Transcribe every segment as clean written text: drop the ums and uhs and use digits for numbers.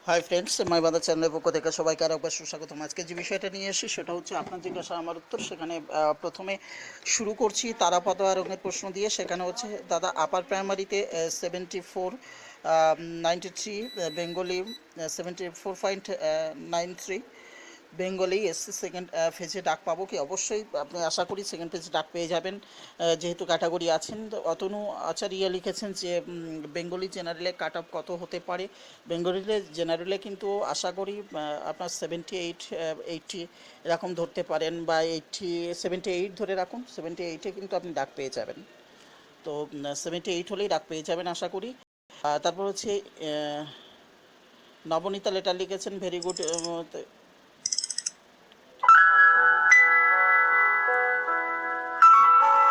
Hi friends, মাই বাদার চ্যানেলের পক্ষ থেকে সবাইকে আরও একবার সুস্বাগতম। আজকে যে বিষয়টা নিয়ে এসেছি সেটা হচ্ছে আপনার জিজ্ঞাসা আমার উত্তর। সেখানে প্রথমে শুরু করছি তারাপদ রঙের প্রশ্ন দিয়ে। সেখানে হচ্ছে দাদা আপার প্রাইমারিতে 74 93, বেঙ্গলি 74.93, বেঙ্গলি এসসি সেকেন্ড ফেজে ডাক পাবো কি? অবশ্যই আপনি আশা করি সেকেন্ড ফেজে ডাক পেয়ে যাবেন, যেহেতু ক্যাটাগরি আছেন। তো অতনু আচারিয়া লিখেছেন যে বেঙ্গলি জেনারেলে কাট অফ কত হতে পারে। বেঙ্গলিতে জেনারেলে কিন্তু আশা করি আপনার 78 80 এরকম ধরতে পারেন, বা 78 ধরে রাখুন। 78-এ কিন্তু আপনি ডাক পেয়ে যাবেন। তো 78 হলেই ডাক পেয়ে যাবেন আশা করি। তারপর হচ্ছে নবনীতা লেটার লিখেছেন, ভেরি গুড,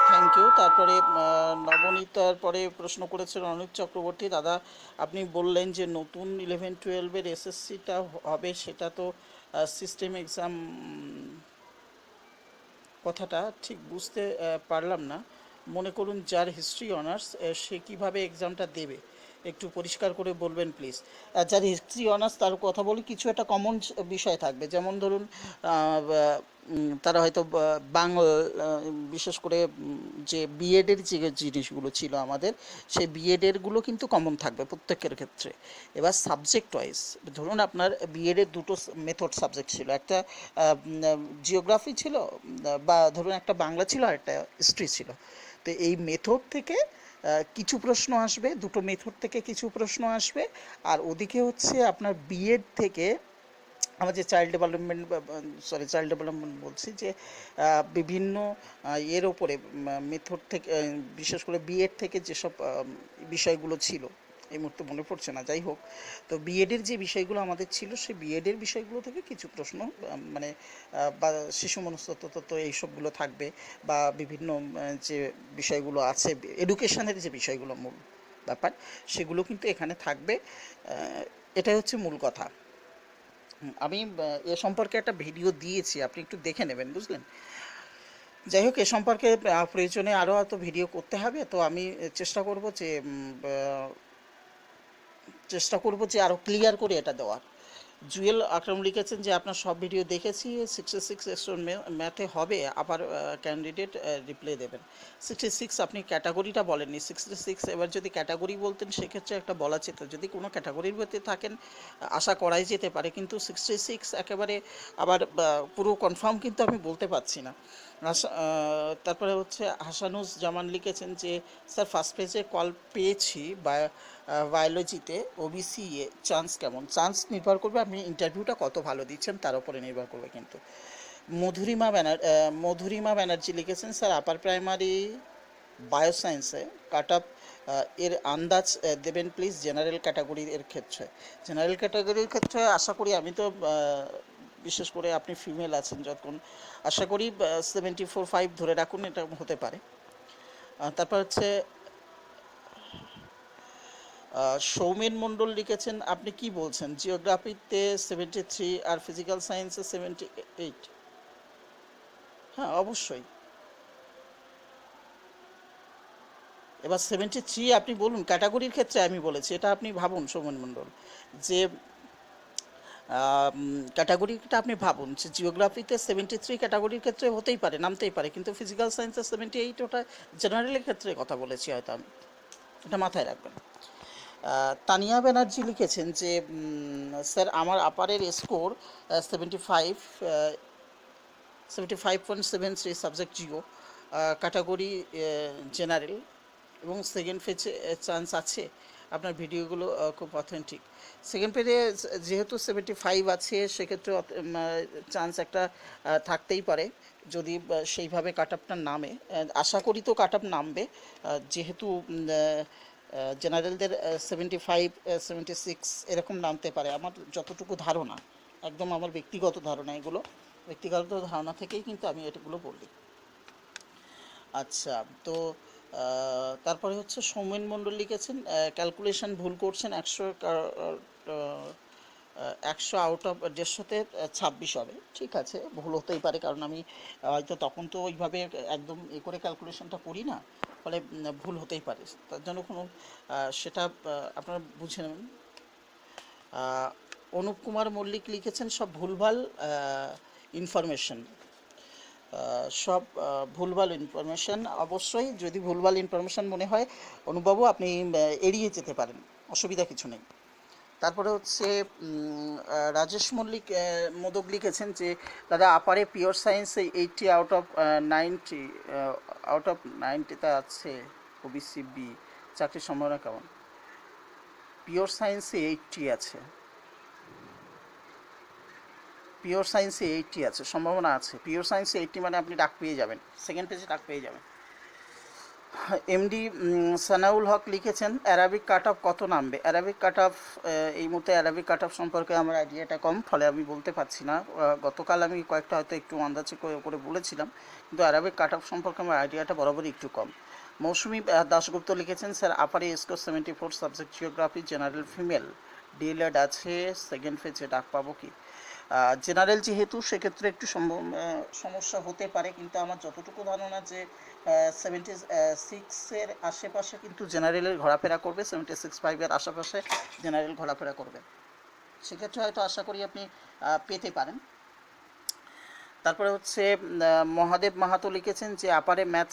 থ্যাংক ইউ। তারপরে নবনীতার পরে প্রশ্ন করেছেন অনুপ চক্রবর্তী, দাদা আপনি বললেন যে নতুন 11-12-এর এসএসসিটা হবে, সেটা তো সিস্টেম এক্সাম, কথাটা ঠিক বুঝতে পারলাম না। মনে করুন যার হিস্ট্রি অনার্স, সে কীভাবে এক্সামটা দেবে, একটু পরিষ্কার করে বলবেন প্লিজ। যার হিস্ট্রি অনার্স তার কথা বলি, কিছু একটা কমন বিষয় থাকবে। যেমন ধরুন তারা হয়তো বাংলা, বিশেষ করে যে বিএডের যে জিনিসগুলো ছিল আমাদের, সেই বিএডেরগুলো কিন্তু কমন থাকবে প্রত্যেকের ক্ষেত্রে। এবার সাবজেক্ট ওয়াইজ ধরুন আপনার বিএডের দুটো মেথড সাবজেক্ট ছিল, একটা জিওগ্রাফি ছিল, বা ধরুন একটা বাংলা ছিল আর একটা হিস্ট্রি ছিল। তো এই মেথড থেকে কিছু প্রশ্ন আসবে, দুটো মেথড থেকে কিছু প্রশ্ন আসবে। আর ওদিকে হচ্ছে আপনার বিএড থেকে আমার যে চাইল্ড ডেভেলপমেন্ট, চাইল্ড ডেভেলপমেন্ট বলছি, যে বিভিন্ন এর ওপরে মেথড থেকে, বিশেষ করে বিএড থেকে যেসব বিষয়গুলো ছিল, এই মুহূর্তে মনে পড়ছে না, যাই হোক। তো বিএডের যে বিষয়গুলো আমাদের ছিল, সেই বিএডের বিষয়গুলো থেকে কিছু প্রশ্ন, মানে বা শিশু মনস্তত্ত্ব তত্ত্ব এইসবগুলো থাকবে, বা বিভিন্ন যে বিষয়গুলো আছে এডুকেশনের যে বিষয়গুলো মূল ব্যাপার, সেগুলো কিন্তু এখানে থাকবে। এটাই হচ্ছে মূল কথা। আমি এ সম্পর্কে একটা ভিডিও দিয়েছি, আপনি একটু দেখে নেবেন, বুঝলেন? যাই হোক, এ সম্পর্কে প্রয়োজনে আরও হয়তো ভিডিও করতে হবে। তো আমি চেষ্টা করব যে আরও ক্লিয়ার করে এটা দেওয়ার। জুয়েল আকরাম লিখেছেন যে আপনার সব ভিডিও দেখেছি, 66 এক্সট্রা ম্যাথে হবে, আবার ক্যান্ডিডেট রিপ্লাই দেবেন। 66 আপনি ক্যাটাগরিটা বলেননি। 66 এবার যদি ক্যাটাগরি বলতেন সেক্ষেত্রে একটা বলা যেত, যদি কোনো ক্যাটাগরির মধ্যে থাকেন আশা করাই যেতে পারে, কিন্তু 66 একেবারে আবার পুরো কনফার্ম কিন্তু আমি বলতে পারছি না। তারপরে হচ্ছে হাসানুজ জামান লিখেছেন যে স্যার ফার্স্ট পেজে কল পেয়েছি, বায়োলজিতে ওবিসি এ চান্স কেমন? চান্স নির্ভর করবে আপনি ইন্টারভিউটা কত ভালো দিচ্ছেন তার উপরে নির্ভর করবে কিন্তু। মধুরিমা ব্যানার্জি লিখেছেন, স্যার আপার প্রাইমারি বায়োসায়েন্সে কাট অফ এর আন্দাজ দেবেন প্লিজ, জেনারেল ক্যাটাগরির এর ক্ষেত্রে। জেনারেল ক্যাটাগরির ক্ষেত্রে আশা করি, আমি তো বিশেষ করে আপনি ফিমেল আছেন যখন, আশা করি 74-5 ধরে রাখুন, এটা হতে পারে। তারপর হচ্ছে সৌমেন মণ্ডল লিখেছেন, আপনি কি বলছেন, জিওগ্রাফিতে 73 আর ফিজিক্যাল সায়েন্সে 78? হ্যাঁ, অবশ্যই। এবার 73 আপনি বলুন ক্যাটাগরির ক্ষেত্রে, আমি বলেছি এটা আপনি ভাবুন সৌমেন মণ্ডল, যে ক্যাটাগরিটা আপনি ভাবুন যে জিওগ্রাফিতে 73 ক্যাটাগরির ক্ষেত্রে হতেই পারে, নামতেই পারে, কিন্তু ফিজিক্যাল সায়েন্সে 78, ওটা জেনারেলের ক্ষেত্রে কথা বলেছি হয়তো আমি, এটা মাথায় রাখবেন। তানিয়া ব্যানার্জি লিখেছেন যে স্যার আমার আপারের score 75, 75.73, subject geo, category general, এবং সেকেন্ড পেজে চান্স আছে। আপনার ভিডিওগুলো খুব অথেন্টিক। সেকেন্ড পেজে যেহেতু 75 আছে, সেক্ষেত্রে চান্স একটা থাকতেই পারে, যদি সেইভাবে কাট আপটা নামে। আশা করি তো কাট আপ নামবে, যেহেতু জেনারেলদের 75, 76 এরকম নামতে পারে, আমার যতটুকু ধারণা, একদম আমার ব্যক্তিগত ধারণা, এগুলো ব্যক্তিগত ধারণা থেকেই কিন্তু আমি এগুলো বলি। আচ্ছা, তো তারপরে হচ্ছে সৌমেন মণ্ডল লিখেছেন, ক্যালকুলেশন ভুল করছেন, 100 আউট অফ 150-তে 26 হবে। ঠিক আছে, ভুল হতেই পারে, কারণ আমি হয়তো তখন তো ওইভাবে একদম করে ক্যালকুলেশনটা করি না, ফলে ভুল হতেই পারে। তার জন্য কোনো সেটা আপনারা বুঝে নেবেন। অনুপ কুমার মল্লিক লিখেছেন সব ভুলভাল ইনফরমেশন, সব ভুলভাল ইনফরমেশন। অবশ্যই যদি ভুলভাল ইনফরমেশন মনে হয় অনুবাবু আপনি এড়িয়ে যেতে পারেন, অসুবিধা কিছু নেই। তারপরে হচ্ছে রাজেশ মল্লিক মোদক লিখেছেন যে দাদা আপারে পিওর সায়েন্সে 80 আউট অফ 90, আউট অফ 90তে আছে, ওবিসি বি, চাকরির সম্ভাবনা কেমন? পিওর সায়েন্সে 80 আছে, পিওর সায়েন্সে 80 আছে, সম্ভাবনা আছে। পিওর সায়েন্সে 80 মানে আপনি ডাক পেয়ে যাবেন, সেকেন্ড পেজে ডাক পেয়ে যাবেন। এমডি সানাউল হক লিখেছেন অ্যারাবিক কাট অফ কত নামবে? অ্যারাবিক কাট অফ, এই মুহূর্তে অ্যারাবিক কাট অফ সম্পর্কে আমার আইডিয়াটা কম, ফলে আমি বলতে পারছি না। গতকাল আমি কয়েকটা হয়তো একটু আন্দাজে করে বলেছিলাম, কিন্তু অ্যারাবিক কাট অফ সম্পর্কে আমার আইডিয়াটা বরাবরই একটু কম। মৌসুমী দাশগুপ্ত লিখেছেন স্যার আপারে score 74, subject geography, general female, D El Ed আছে, সেকেন্ড ফেজে ডাক পাবো কি? জেনারেল যেহেতু সেক্ষেত্রে একটু সমস্যা হতে পারে, কিন্তু আমার যতটুকু ধারণা যে 76-এর আশেপাশে কিন্তু জেনারেলের ঘোরাফেরা করবে, 76-5-এর আশেপাশে জেনারেল ঘোরাফেরা করবে, সেক্ষেত্রে হয়তো আশা করি আপনি পেতে পারেন। তারপরে হচ্ছে মহাদেব মাহাতো লিখেছেন যে আপারে ম্যাথ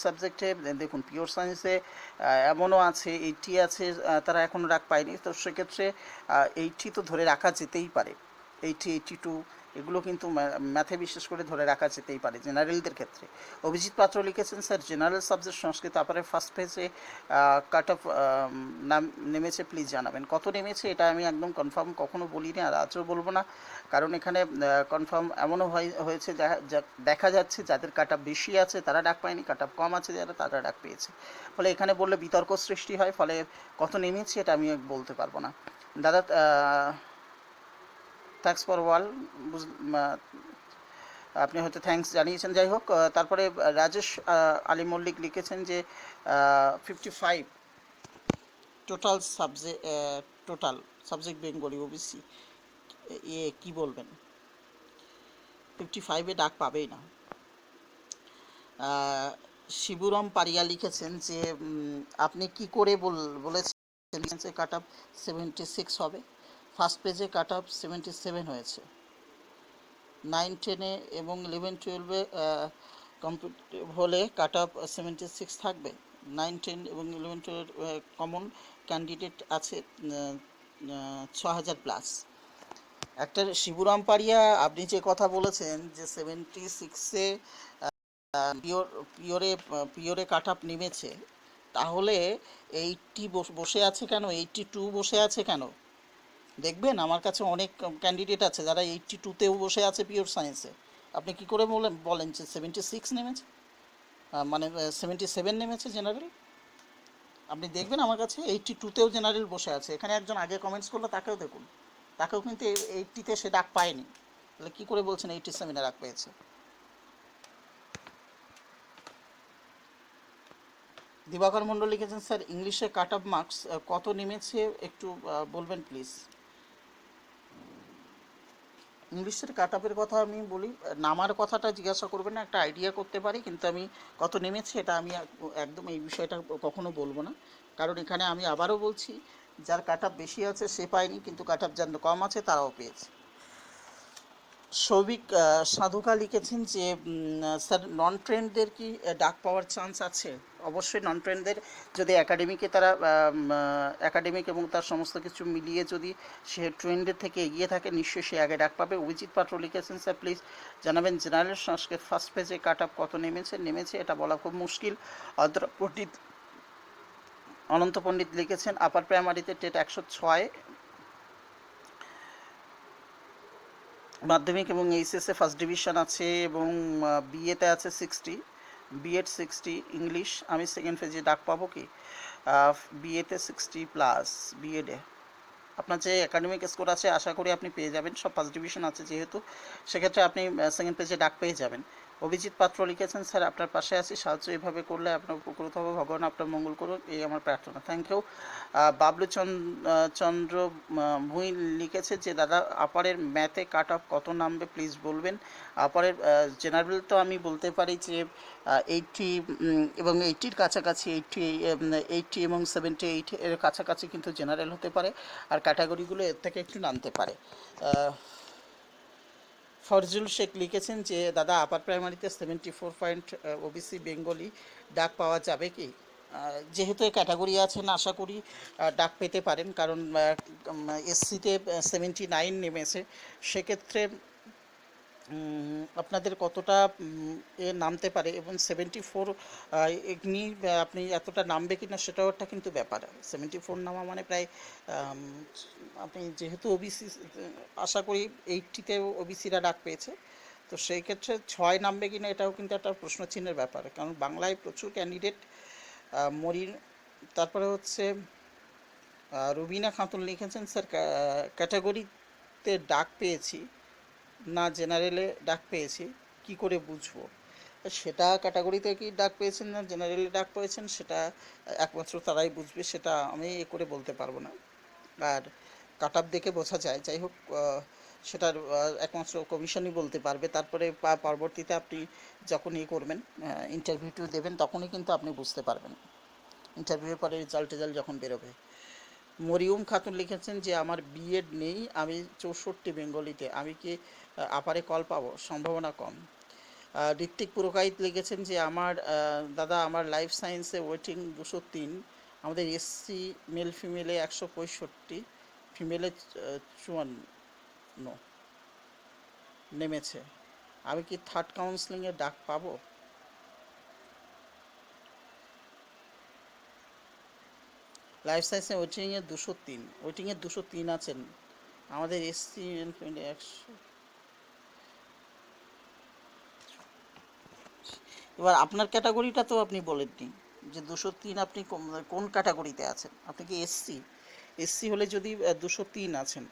সাবজেক্টে দেখুন পিওর সায়েন্সে এমনও আছে 80 আছে, তারা এখনও ডাক পায়নি, তো সেক্ষেত্রে 80 তো ধরে রাখা যেতেই পারে, 82 এগুলো কিন্তু ম্যাথে বিশেষ করে ধরে রাখা যেতেই পারে জেনারেলদের ক্ষেত্রে। অভিজিৎ পাত্র লিখেছেন স্যার জেনারেল সাবজেক্ট সংস্কৃত আপারে ফার্স্ট পেজে কাট অফ নাম নেমেছে, প্লিজ জানাবেন। কত নেমেছে এটা আমি একদম কনফার্ম কখনো বলিনি, আর আজও বলবো না, কারণ এখানে কনফার্ম এমনও হয়েছে দেখা যাচ্ছে যাদের কাট অফ বেশি আছে তারা ডাক পায়নি, কাট অফ কম আছে যারা তারা ডাক পেয়েছে, ফলে এখানে বললে বিতর্ক সৃষ্টি হয়, ফলে কত নেমেছে এটা আমি বলতে পারবো না। দাদা থ্যাঙ্কস ফর ওয়াল, আপনি হয়তো থ্যাঙ্কস জানিয়েছেন, যাই হোক। তারপরে রাজেশ আলী মল্লিক লিখেছেন যে 55 টোটাল সাবজেক্ট বেঙ্গলি ওবিসি, কি বলবেন? 55-এ ডাক পাবেই না। শিবুরাম পারিয়া লিখেছেন যে আপনি কি করে বলেছেন কাট অফ 76 হবে, ফার্স্ট পেজে কাট অফ 77 হয়েছে, 9-10-এ এবং 11-12-এ কমপ্লিট হলে কাট অফ 76 থাকবে। 9-10 এবং 11-12 কমন ক্যান্ডিডেট আছে 6000+। একটা শিবুরাম পারিয়া আপনি যে কথা বলেছেন যে 76-এ পিওরে কাট আপ নেমেছে, তাহলে 80 বসে আছে কেন, 82 বসে আছে কেন? দেখবেন আমার কাছে অনেক ক্যান্ডিডেট আছে যারা 82-তেও বসে আছে পিওর সায়েন্সে। আপনি কি করে বলেন যে 76 নেমেছে, মানে 77 নেমেছে জেনারেল? আপনি দেখবেন আমার কাছে 82-তেও জেনারেল বসে আছে। এখানে একজন আগে কমেন্টস করলো, তাকেও দেখুন, তাকেও কিন্তু 80-তে সে ডাক পায়নি, তাহলে কী করে বলছেন 87-এ ডাক পেয়েছে? দিবাকর মণ্ডল লিখেছেন স্যার ইংলিশে কাট অফ মার্কস কত নেমেছে একটু বলবেন প্লিজ। ইংলিশের কাট অফের কথা আমি বলি, নামার কথাটা জিজ্ঞাসা করবেন না, একটা আইডিয়া করতে পারি, কিন্তু আমি কত নেমেছে এটা আমি একদম এই বিষয়টা কখনো বলবো না, কারণ এখানে আমি আবারও বলছি যার কাট অফ বেশি আছে সে পায়নি, কিন্তু কাট অফ যার কম আছে তারাও পেয়েছে। সৌভিক সাধুকা লিখেছেন যে স্যার নন ট্রেন্ডদের কি ডাক পাওয়ার চান্স আছে? অবশ্যই নন ট্রেন্ডদের যদি একাডেমিক এবং তার সমস্ত কিছু মিলিয়ে যদি সে ট্রেন্ডের থেকে এগিয়ে থাকে নিশ্চয়ই সে আগে ডাক পাবে। অভিজিৎ পাত্র লিখেছেন স্যার প্লিজ জানাবেন জেনারেল সংস্কৃত ফার্স্ট পেজে কাট আপ কত নেমেছে এটা বলা খুব মুশকিল। অনন্ত পণ্ডিত লিখেছেন আপার প্রাইমারিতে টেট 106, মাধ্যমিক এবং এইচএসে ফার্স্ট ডিভিশন আছে, এবং বিএতে আছে 60, বিএড 60, ইংলিশ আমি সেকেন্ড ফেজে ডাক পাবো কি? বিএতে 60+, বিএডে আপনার যে একাডেমিক স্কোর আছে আশা করি আপনি পেয়ে যাবেন, সব ফার্স্ট ডিভিশন আছে যেহেতু, সেক্ষেত্রে আপনি সেকেন্ড পেজে ডাক পেয়ে যাবেন। অভিজিৎ পাত্র লিখেছেন, স্যার আপনার পাশে আছি, সাহায্য এইভাবে করলে আপনার উপকৃত হবে, ভগবান আপনার মঙ্গল করুন, এই আমার প্রার্থনা। Thank you. বাবলু চন্দ্র ভুঁই লিখেছে যে দাদা আপারের ম্যাথে কাট অফ কত নামবে প্লিজ বলবেন। আপারের জেনারেল তো আমি বলতে পারি যে 80 এবং 80-র কাছাকাছি, 80 এবং 78 এর কাছাকাছি কিন্তু জেনারেল হতে পারে, আর ক্যাটাগরিগুলো এর থেকে একটু নামতে পারে। ফরজুল শেখ লিখেছেন যে দাদা আপার প্রাইমারিতে 74 পয়েন্ট ওবিসি বেঙ্গলি ডাক পাওয়া যাবে কি? যেহেতু ক্যাটাগরি আছেন আশা করি ডাক পেতে পারেন, কারণ এসসিতে 79 নেমেছে, সেক্ষেত্রে আপনাদের কতটা নামতে পারে, এবং 74 এমনি আপনি এতটা নামবে কি না সেটাও একটা কিন্তু ব্যাপার। 74 নামা মানে প্রায় আপনি যেহেতু ওবিসি, আশা করি 80-তে ওবিসিরা ডাক পেয়েছে, তো সেই ক্ষেত্রে 6 নামবে কি না এটাও কিন্তু একটা প্রশ্নচিহ্নের ব্যাপার, কারণ বাংলায় প্রচুর ক্যান্ডিডেট মরিন। তারপরে হচ্ছে রুবিনা খাতুন লিখেছেন, স্যার ক্যাটাগরিতে ডাক পেয়েছি না জেনারেলে ডাক পেয়েছি, কি করে বুঝবো? সেটা ক্যাটাগরিতে কি ডাক পেয়েছেন না জেনারেলে ডাক পেয়েছেন সেটা একমাত্র তারাই বুঝবে, সেটা আমি করে বলতে পারবো না। আর কাট অফ দেখে বোঝা যায়, যাই হোক সেটার একমাত্র কমিশনই বলতে পারবে। তারপরে পরবর্তীতে আপনি যখন করবেন, ইন্টারভিউ দেবেন, তখনই কিন্তু আপনি বুঝতে পারবেন, ইন্টারভিউয়ের পরে রেজাল্ট যখন বেরোবে। মরিয়ম খাতুন লিখেছেন যে আমার বিএড নেই, আমি 64 বেঙ্গলিতে, আমি কি আপারে কল পাবো? সম্ভাবনা কম। ঋত্বিক পুরকাইত লিখেছেন যে আমার দাদা আমার লাইফ সায়েন্সে ওয়েটিং 203, আমাদের এসসি মেল ফিমেলে 165, ফিমেলে 54 নেমেছে, আমি কি থার্ড কাউন্সিলিংয়ে ডাক পাবো? লাইফ সায়েন্সে ওয়েটিংয়ে 203, ওয়েটিংয়ে 203 আছেন, আমাদের এসসি মেল ফিমেলে 100। এবার আপনার ক্যাটাগরিটা তো আপনি বলেননি যে 203 আপনি কোন ক্যাটাগরিতে আছেন, আপনি কি এসসি? এসসি হলে যদি 203 আছেন,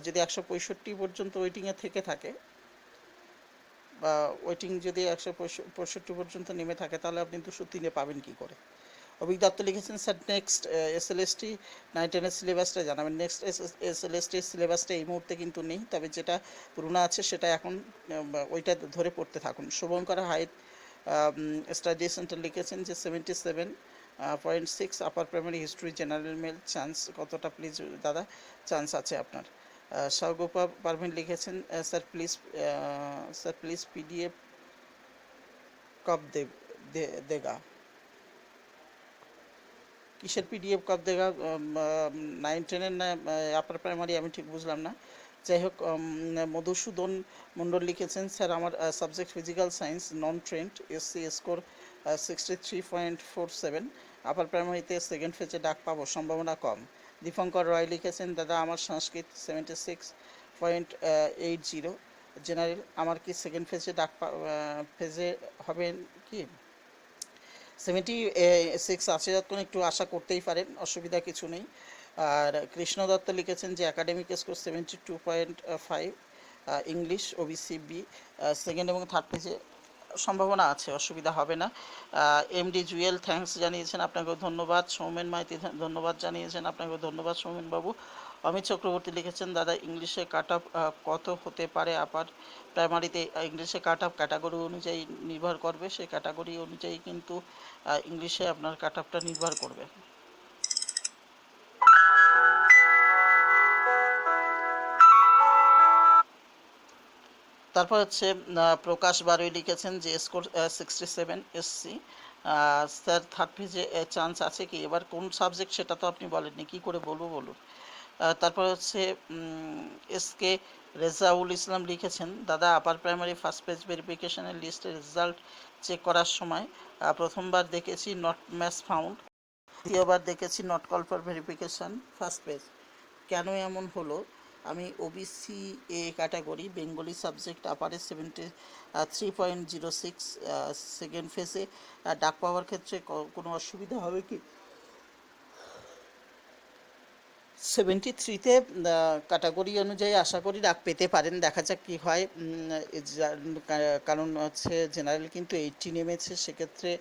যদি 165 পর্যন্ত ওয়েটিংয়ে থেকে থাকে, বা ওয়েটিং যদি 165 পর্যন্ত নেমে থাকে, তাহলে আপনি 203-এ পাবেন কি করে? অভিক দত্ত লিখেছেন, স্যার নেক্সট এসএলএসটি 9-10-এর সিলেবাসটা জানাবেন। নেক্সট এসএলএসটির সিলেবাসটা এই মুহূর্তে কিন্তু নেই, তবে যেটা পুরনো আছে সেটা এখন ওইটা ধরে পড়তে থাকুন। শুভঙ্কর হাইট স্টাডি সেন্টার লিখেছেন যে 77.6 upper primary history general mail, chance কতটা প্লিজ দাদা? চান্স আছে আপনার। শাহগোপা পারভিন লিখেছেন, স্যার প্লিজ পিডিএফ কব দেগা। কিসের পিডিএফ কব দেগা? 9-10-এর না আপার প্রাইমারি, আমি ঠিক বুঝলাম না। যাই হোক, মধুসূদন মণ্ডল লিখেছেন, স্যার আমার সাবজেক্ট ফিজিক্যাল সায়েন্স নন ট্রেন্ড, এসসি স্কোর 63.47, আপার প্রাইমারিতে সেকেন্ড ফেজে ডাক পাবো, সম্ভাবনা কম। দীপঙ্কর রয় লিখেছেন, দাদা আমার সংস্কৃত 76.80 জেনারেল, আমার কি সেকেন্ড ফেজে ফেজে হবে কি? 76 আছে যখন একটু আশা করতেই পারেন, অসুবিধা কিছু নেই। আর কৃষ্ণ দত্ত লিখেছেন যে academic score 72.5, English OBC B, second এবং থার্ড পেজে সম্ভাবনা আছে, অসুবিধা হবে না। এমডি জুয়েল থ্যাঙ্কস জানিয়েছেন, আপনাকেও ধন্যবাদ। সৌমেন মাইতি ধন্যবাদ জানিয়েছেন, আপনাকেও ধন্যবাদ সৌমেন বাবু। অমিত চক্রবর্তী লিখেছেন, দাদা ইংলিশে কাট অফ কত হতে পারে আপার প্রাইমারিতে? ইংলিশে কাট অফ ক্যাটাগরি অনুযায়ী নির্ভর করবে, সেই ক্যাটাগরি অনুযায়ী কিন্তু ইংলিশে আপনার কাট অফটা নির্ভর করবে। তারপর হচ্ছে প্রকাশ বারুই লিখেছেন যে স্কোর 67 এসসি, স্যার থার্ড পেজে চান্স আছে কি? এবার কোন সাবজেক্ট সেটা তো আপনি বলেননি, কী করে বলবো বলুন। তারপর হচ্ছে এসকে রেজাউল ইসলাম লিখেছেন, দাদা আপার প্রাইমারি ফার্স্ট পেজ ভেরিফিকেশনের লিস্টের রেজাল্ট চেক করার সময় প্রথমবার দেখেছি নট ম্যাচ ফাউন্ড, দ্বিতীয়বার দেখেছি not call for verification first page. কেন এমন হলো? আমি OBC A category, Bengali subject আপারে 73.06, সেকেন্ড ফেজে ডাক পাওয়ার ক্ষেত্রে কোনো অসুবিধা হবে কি? 73-তে ক্যাটাগরি অনুযায়ী আশা করি ডাক পেতে পারেন, দেখা যাক কি হয়। কারণ হচ্ছে জেনারেল কিন্তু 80 নেমেছে, সেক্ষেত্রে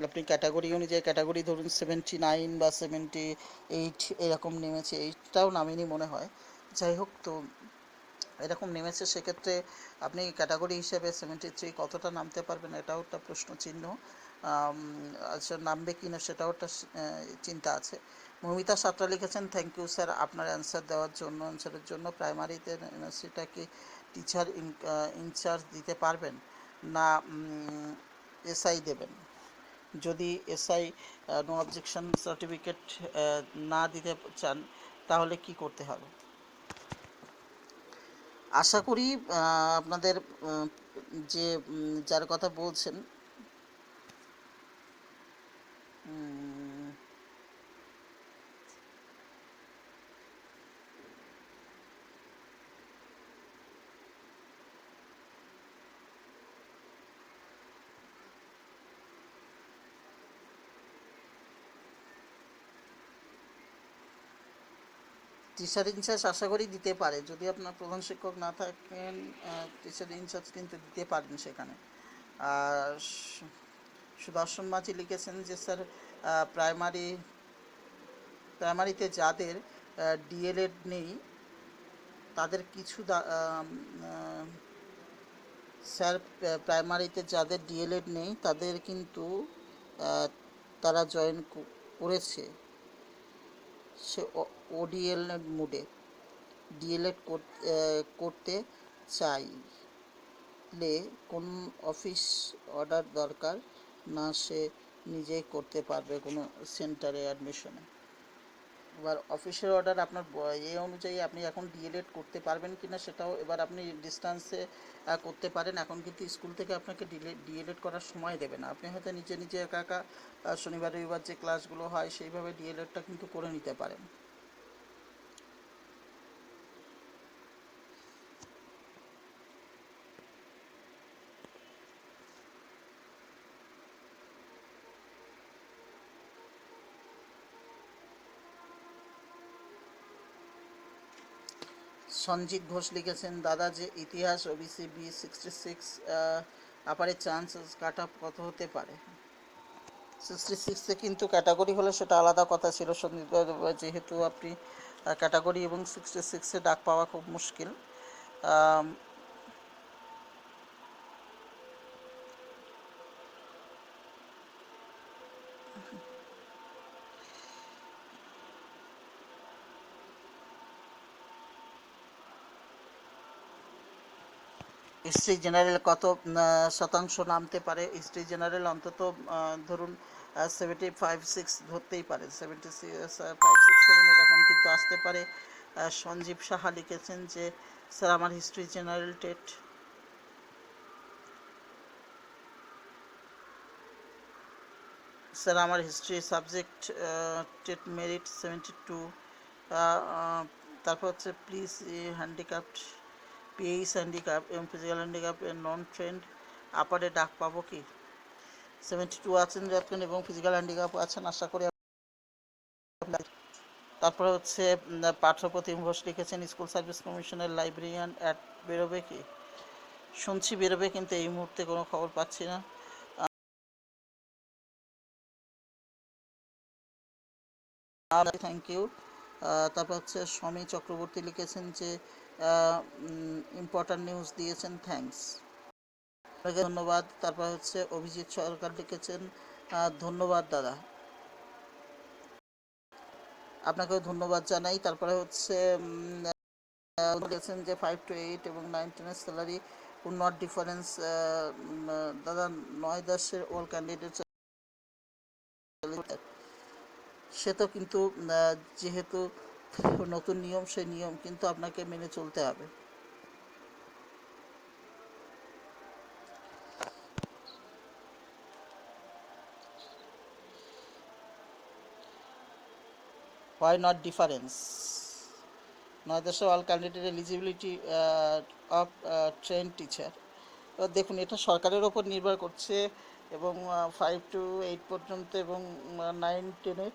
আপনি ক্যাটাগরি অনুযায়ী ক্যাটাগরি ধরুন 79 বা 78 এরকম নেমেছে, এইটাও নামেনি মনে হয়। যাই হোক, তো এরকম নেমেছে, সেক্ষেত্রে আপনি ক্যাটাগরি হিসেবে 73 কতটা নামতে পারবেন এটাও একটা প্রশ্ন চিহ্ন। আচ্ছা, নামবে কি না সেটাও একটা চিন্তা আছে। মৌমিতা সাঁতরা লিখেছেন, থ্যাংক ইউ স্যার আপনার অ্যান্সারের জন্য। প্রাইমারিতে সেটা কি টিচার ইনচার্জ দিতে পারবেন না এসআই দেবেন? যদি এসআই নো অবজেকশন সার্টিফিকেট না দিতে চান তাহলে কি করতে হবে? আশা করি আপনাদের যে যার কথা বলছেন, টিচার ইনচার্জ আশা করি দিতে পারে, যদি আপনার প্রধান শিক্ষক না থাকেন টিচার ইনচার্জ কিন্তু দিতে পারেন সেখানে। আর সুদর্শন মাঝি লিখেছেন যে স্যার প্রাইমারিতে যাদের ডিএলএড নেই তাদের কিছু স্যার প্রাইমারিতে যাদের ডিএলএড নেই তাদের কিন্তু তারা জয়েন করেছে সে ওডিএলএড মোডে। ডিএলএড করতে চাইলে কোন অফিস অর্ডার দরকার না, সে নিজেই করতে পারবে কোনো সেন্টারে অ্যাডমিশনে। এবার অফিসের অর্ডার আপনার অনুযায়ী আপনি এখন ডিএলএড করতে পারবেন কি না সেটাও এবার আপনি ডিস্টেন্সে করতে পারেন। এখন কিন্তু স্কুল থেকে আপনাকে ডিএলএড করার সময় দেবে না, আপনি হয়তো নিজে নিজে একা একা শনিবার রবিবার যে ক্লাসগুলো হয় সেইভাবে ডিএলএডটা কিন্তু করে নিতে পারেন। সঞ্জিত ঘোষ লিখেছেন, দাদা যে ইতিহাস ওবিসি B66 আপারে চান্স কাট অফ কত হতে পারে? 66-এ কিন্তু ক্যাটাগরি হলে সেটা আলাদা কথা ছিল সঞ্জিত, যেহেতু আপনি ক্যাটাগরি এবং 66-এ ডাক পাওয়া খুব মুশকিল। হিস্ট্রি জেনারেল কত শতাংশ নামতে পারে? হিস্ট্রি জেনারেল অন্তত ধরুন 75-6 ধরতেই পারে, 76-5-6-7 এরকম কিন্তু আসতে পারে। সঞ্জীব সাহা লিখেছেন যে স্যার আমার হিস্ট্রি জেনারেল টেট স্যার আমার হিস্ট্রি সাবজেক্ট টেট মেরিট 72। তারপর হচ্ছে প্লিজ হ্যান্ডিক্যাপ্ট পিএইচ হ্যান্ডিক্যাপ এবং ফিজিক্যাল হ্যান্ডিক্যাপ নন ট্রেন্ড আপারে ডাক পাবো কি? 72 আছেন যতক্ষণ এবং ফিজিক্যাল হ্যান্ডিক্যাপ আছেন, আশা করি। তারপরে হচ্ছে পার্থপ্রতিম ঘোষ লিখেছেন, স্কুল সার্ভিস কমিশনের লাইব্রেরিয়ান অ্যাড বেরোবে কি? শুনছি বেরোবে, কিন্তু এই মুহূর্তে কোনো খবর পাচ্ছি না। Thank you. তারপর হচ্ছে সমী চক্রবর্তী লিখেছেন যে ইম্পর্ট্যান্ট নিউজ দিয়েছেন, থ্যাঙ্কস, ধন্যবাদ। তারপর হচ্ছে অভিজিৎ সরকার লিখেছেন, ধন্যবাদ দাদা, আপনাকেও ধন্যবাদ জানাই। তারপরে হচ্ছে বলেছেন যে 5 to 8 এবং 9-10 স্যালারি উড নট ডিফারেন্স। দাদা 9-10-এর অল ক্যান্ডিডেটস, সে তো কিন্তু যেহেতু নতুন নিয়ম, সেই নিয়ম কিন্তু আপনাকে মেনে চলতে হবে। Why not difference? 9-10 all candidate eligibility of train teacher. দেখুন, এটা সরকারের ওপর নির্ভর করছে এবং 5 to 8 পর্যন্ত এবং 9-10-এ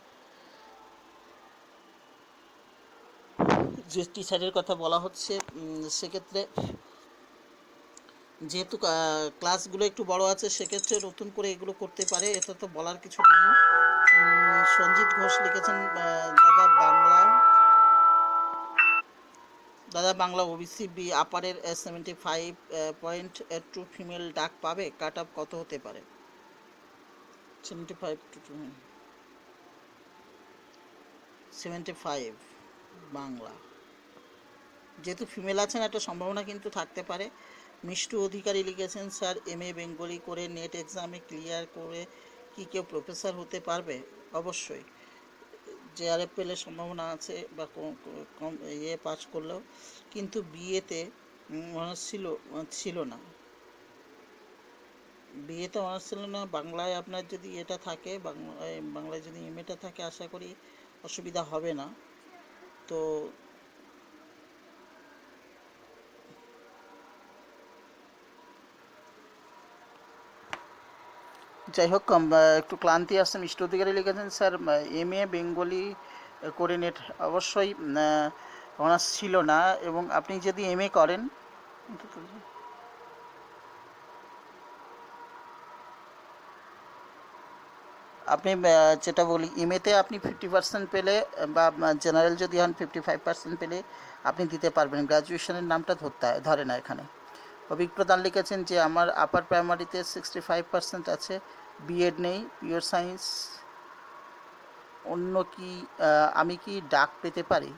যে টিচারের কথা বলা হচ্ছে, সেক্ষেত্রে যেহেতু ক্লাসগুলো একটু বড় আছে, সেক্ষেত্রে নতুন করে এগুলো করতে পারে, এটা তো বলার কিছু নেই। সঞ্জিত ঘোষ লিখেছেন, দাদা বাংলা ওবিসি বি আপারের 75.2 ফিমেল ডাক পাবে, কাট আপ কত হতে পারে? 75 বাংলা, যেহেতু ফিমেল আছেন একটা সম্ভাবনা কিন্তু থাকতে পারে। মিষ্টু অধিকারী লিখেছেন, স্যার MA বেঙ্গলি করে নেট এক্সামে ক্লিয়ার করে কি কেউ প্রফেসর হতে পারবে? অবশ্যই, JRF পেলে সম্ভাবনা আছে, বা কম পাস করলেও। কিন্তু বিএতে অনার্স ছিল না, বিএতে অনার্স ছিল না। বাংলায় আপনার যদি এটা থাকে, বাংলায় যদি MAটা থাকে, আশা করি অসুবিধা হবে না। তো যাই হোক, একটু ক্লান্তি আসছে। মিষ্টি অধিকারী লিখেছেন, স্যার MA বেঙ্গলি করে নেট, অবশ্যই অনার্স ছিল না। এবং আপনি যদি MA করেন, আপনি যেটা বলি, MAতে আপনি 50% পেলে, বা জেনারেল যদি হন 55% পেলে আপনি দিতে পারবেন। গ্র্যাজুয়েশনের নামটা ধরে না এখানে। অভিক প্রধান লিখেছেন যে আমার আপার প্রাইমারিতে 65% আছে, বিএড নেই, পিওর সায়েন্স, অন্য কি আমি কি ডাক পেতে পারি?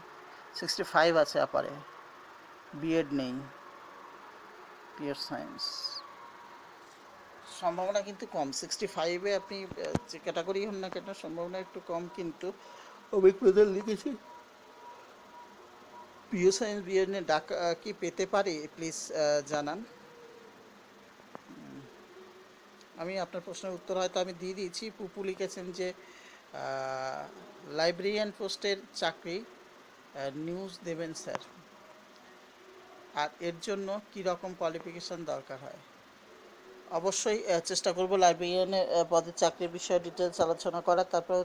65 আছে আপারে, বিএড নেই, পিওর সায়েন্স, সম্ভাবনা কিন্তু কম। 65-এ আপনি যে ক্যাটাগরি হন না কেন, সম্ভাবনা একটু কম। কিন্তু অভিক প্রধান লিখেছে পিওর সায়েন্স বিএড নিয়ে ডাক কি পেতে পারি, প্লিজ জানান। আমি আপনার প্রশ্নের উত্তর হয়তো আমি দিয়ে দিয়েছি। পুপু লিখেছেন যে লাইব্রেরিয়ান পোস্টের চাকরি নিউজ দেবেন স্যার, আর এর জন্য কী রকম কোয়ালিফিকেশান দরকার হয়? অবশ্যই চেষ্টা করব লাইব্রেরিয়ানের পদের চাকরির বিষয়ে ডিটেলস আলোচনা করার। তারপর